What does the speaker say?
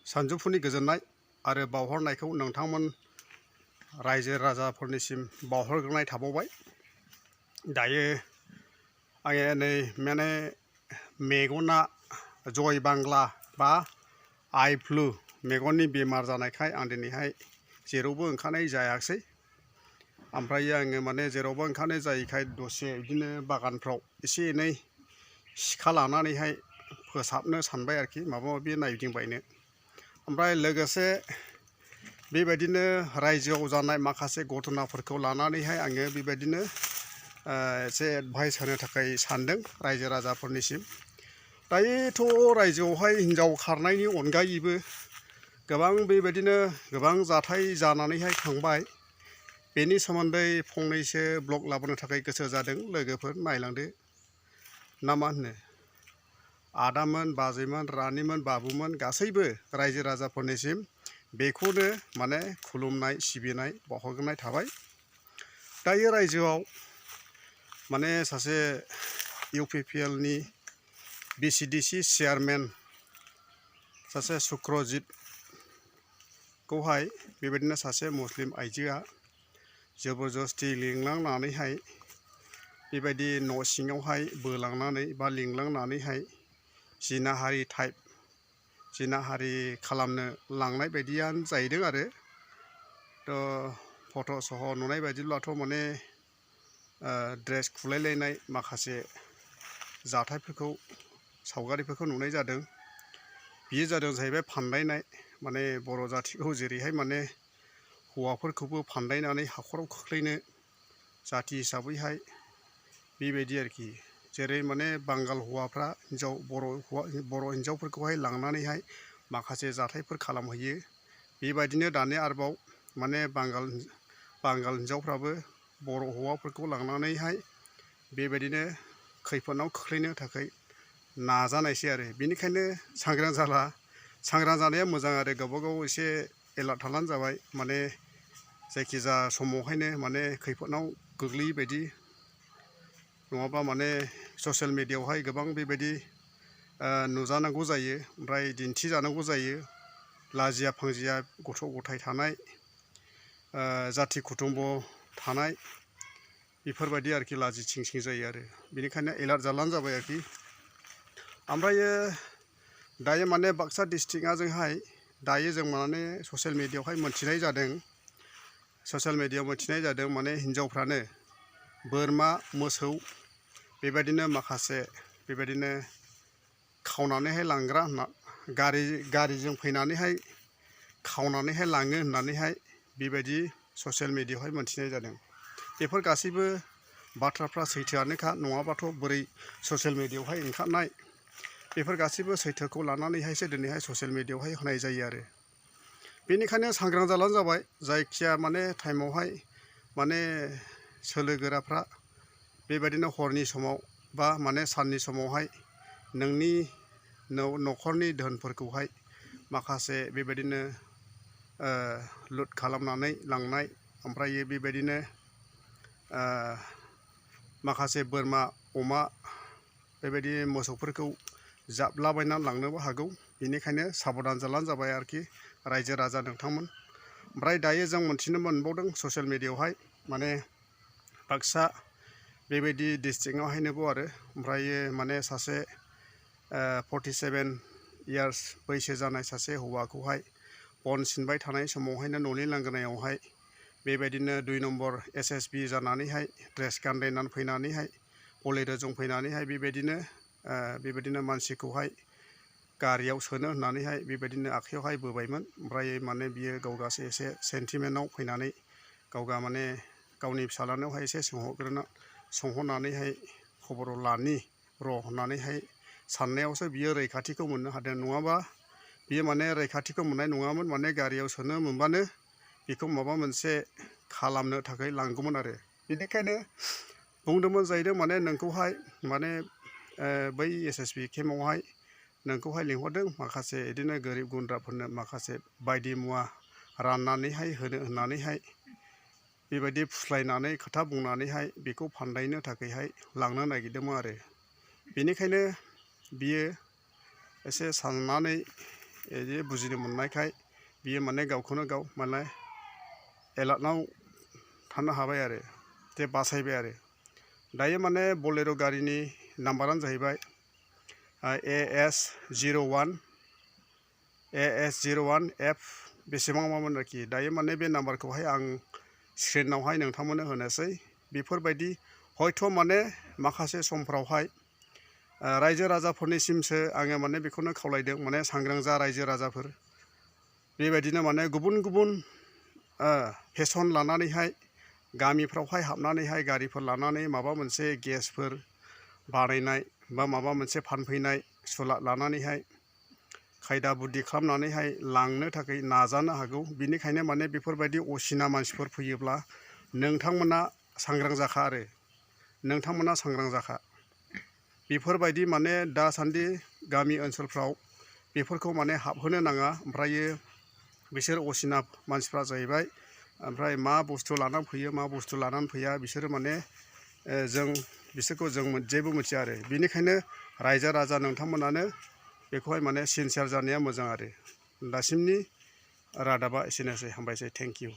सानजौफुनि गोजोननाय आरो बावहरनायखौ नोंथांमोन रायजो राजाफोरनिसिम बावहरग्रोनाय थाबावबाय। दायो आङो नै माने मेगना जय बांला बा आइ फ्लु मेगननि बेमार जानायखाय आं दिनैहाय जेरावबो ओंखारनाय जायाखिसै। ओमफ्राय आङो माने जेरावबो ओंखारनाय जायैखाय दसे बिदिनो बागानफ्राव एसे एनै सिखा लानानैहाय फोसाबनो सानबाय आरोखि, माबा माबि नायदिंबायनो। ओमफ्राय लोगोसे बेबायदिनो रायजोआव जानाय माखासे घटनाफोरखौ लानानैहाय आङो बेबायदिनो एसे एडभाइस होनो थाखाय सानदों रायजो राजाफोरनिसिम। दायोथ' रायजोआवहाय हिनजाव खारनायनि अनगायैबो गोबां बेबायदिनो गोबां जाथाय जानानैहाय थांबाय। बेनि सोमोन्दै फंनैसो ब्लग लाबोनो थाखाय गोसो जादों। लोगोफोर नायलांदो ना मा होनो? आदामोन, बाजैमोन, रानिमोन, बाबुमोन गासैबो रायजो राजाफोरनिसिम बेखौनो माने खुलुमनाय सिबिनाय बावहरग्रोनाय थाबाय। दायो रायजोआव माने सासे UPPLनि BCDC चेयारमेन सासे सुक्रजितखौहाय बेबायदिनो सासे मुस्लिम आइजोआ जबरदस्ति लिंलांनानैहाय बेबायदि न' सिङावहाय बोलांनानै बा लिंलांनानैहाय जिनाहारि खालामनो लांनाय बायदियानो जाहैदों आरो। फट' सह नुनाय बायदिब्लाथ' माने ड्रेस खुलायलायनाय माखासे जाथायफोरखौ सावगारिफोरखौ नुनाय जादों। बियो जादों जाहैबाय फानदायनाय, माने बर' जाथिखौ जेरैहाय माने हौवाफोरखौबो फानदायनानै हाखराव खोख्लैनो जाथि हिसाबैहाय बेबायदि आरोखि। जेरै माने बांगाल हौवाफ्रा बर' हिन्जावफोरखौहाय लांनानैहाय माखासे जाथायफोर खालामहैयो। बेबायदिनो दानि आरोबाव माने बांगाल हिन्जावफ्राबो बर' हौवाफोरखौ लांनानैहाय बेबायदिनो खैफोदाव खोख्लैनो थाखाय नाजानायसै आरो। बेनिखायनो सांग्रां जानाया मोजां आरो। गावबागाव एसे एलार्ट थाब्लानो जाबाय। माने जायखिजाया समावहायनो माने खैफोदाव गोग्लैयै बायदि, नङाबा माने ससियेल मिडियायावहाय गोबां बेबायदि नुजानांगौ जायो, ओमफ्राय दिन्थिजानांगौ जायो। लाजिया फांजिया गथ' गथाय थानाय, जाथि कुटुम्ब थानाय, बेफोरबायदि आरोखि लाजि थिं थिं जायो आरो। बेनिखायनो एलार्ट जाब्लानो जाबाय आरोखि। ओमफ्रायो दायो माने बाक्सा डिस्ट्रिक्टआजोंहाय दायो जों माने ससियेल मिडियायावहाय मोनथिनाय जादों माने हिन्जावफ्रानो बोरमा मोसौ बेबायदिनो माखासे बेबायदिनो खावनानैहाय लांग्रा होनना गारिजों फैनानैहाय खावनानैहाय लाङो होननानैहाय बेबायदि ससियेल मिडियायावहाय मोनथिनाय जादों। बेफोर गासैबो बाथ्राफ्रा सैथोआनोखा, नङाबाथ' बोरै ससियेल मिडियायावहाय ओंखारनाय। बेफोर गासैबो सैथोखौ लानानैहायसो दिनैहाय ससियेल मिडियायावहाय होनाय जायो आरो। बेनिखायनो सांग्रां जाब्लानो जाबाय। जायखिया माने टाइमावहाय माने सोलो गोराफ्रा बेबायदिनो हरनि समाव बा माने साननि समावहाय नोंनि न'खरनि धोनफोरखौहाय माखासे बेबायदिनो लुट खालामनानै लांनाय, ओमफ्राय बेबायदिनो माखासे बोरमा अमा बेबायदि मोसौफोरखौ जाबलाबायनानै लांनोबो हागौ। बेनिखायनो साबधान जाब्लानो जाबाय आरोखि रायजो राजा नोंथांमोन। ओमफ्राय दायो जों मोनथिनो मोनबावदों ससियेल मिडियायावहाय माने बाक्सा बेबायदि डिस्ट्रिक्टआवहायनोबाव आरो। ओमफ्रायो माने सासे 47 इयार्स बैसो जानाय सासे हौवाखौहाय बन सिनबाय थानाय समावहायनो न'नि लांगोनायावहाय बेबायदिनो 2 नम्बर SSB जानानैहाय ड्रेस गानलायनानै फैनानैहाय बलेर'जों फैनानैहाय बेबायदिनो मानसिखौहाय गारियाव सोनो होननानैहाय बेबायदिनो आखाइयावहाय बोबायमोन। ओमफ्राय माने बियो गावगासो एसे सेन्टिमेन्टआव फैनानै माने गावनि फिसाज्लानावहाय एसे सोंहरनानैहाय खबर लानि र' होननानैहाय साननायावसो बियो रैखाथिखौ मोननो हादों। नङाबा बियो माने रैखाथिखौ मोननाय नङामोन। माने गारियाव सोनो मोनबानो बेखौ माबा मोनसे खालामनो थाखाय लांगौमोन आरो। बेनिखायनो बुंदोंमोन जाहैदों माने नोंखौहाय माने बै SSB केम्पआवहाय नोंखौहाय लिंहरदों, माखासे बिदिनो गोरिब गुन्द्राफोरनो माखासे बायदि मुवा राननानैहाय होनो होननानैहाय बेबायदि फुस्लायनानै खोथा बुंनानैहाय बेखौ फानदायनो थाखायहाय लांनो नागिरदोंमोन आरो। बेनिखायनो बियो एसे साननानै बिदि बुजिनो मोननायखाय बियो माने गावखौनो गाव माने एलार्टआव थानो हाबाय आरो जे बासायबाय आरो दायो माने बलेर' गारिनि नाम्बारानो जाहैबाय AS01F बेसेबां मामोन आरोखि दायो माने बे नाम्बारखौहाय आं स्क्रिनावहाय नोंथांमोननो होनोसै बेफोरबायदि हयथ' माने माखासे समफ्रावहाय रायजो राजाफोरनिसिमसो आङो माने बेखौनो खावलायदों माने सांग्रां जा रायजो राजाफोर बेबायदिनो माने गुबुन गुबुन फेसन लानानैहाय गामिफ्रावहाय हाबनानैहाय गारिफोर लानानै माबा मोनसे गेसफोर बानायनाय बा माबा मोनसे फानफैनाय सुलाद लानानैहाय खायदा बुद्धि खालामनानैहाय लांनो थाखाय नाजानो हागौ बिनिखायनो माने बेफोरबायदि असिना मानसिफोर फैयोब्ला नोंथांमोना सांग्रां जाखा आरो नोंथांमोना सांग्रां जाखा बेफोरबायदि माने दासान्दि गामि ओनसोलफ्राव बेफोरखौ माने हाबहोनो नाङा ओमफ्रायो बिसोर असिना मानसिफ्रा जाहैबाय ओमफ्राय मा बुस्थु लानानै फैयो मा बुस्थु लानानै फैया बिसोरो माने जों बिसोरखौ जों जेबो मिथिया आरो बिनिखायनो रायजो राजा नोंथांमोनानो बेखौहाय माने सिनसियार जानाया मोजां आरो दासिमनि रादाबा एसेनोसै हामबायसै थेंक इउ।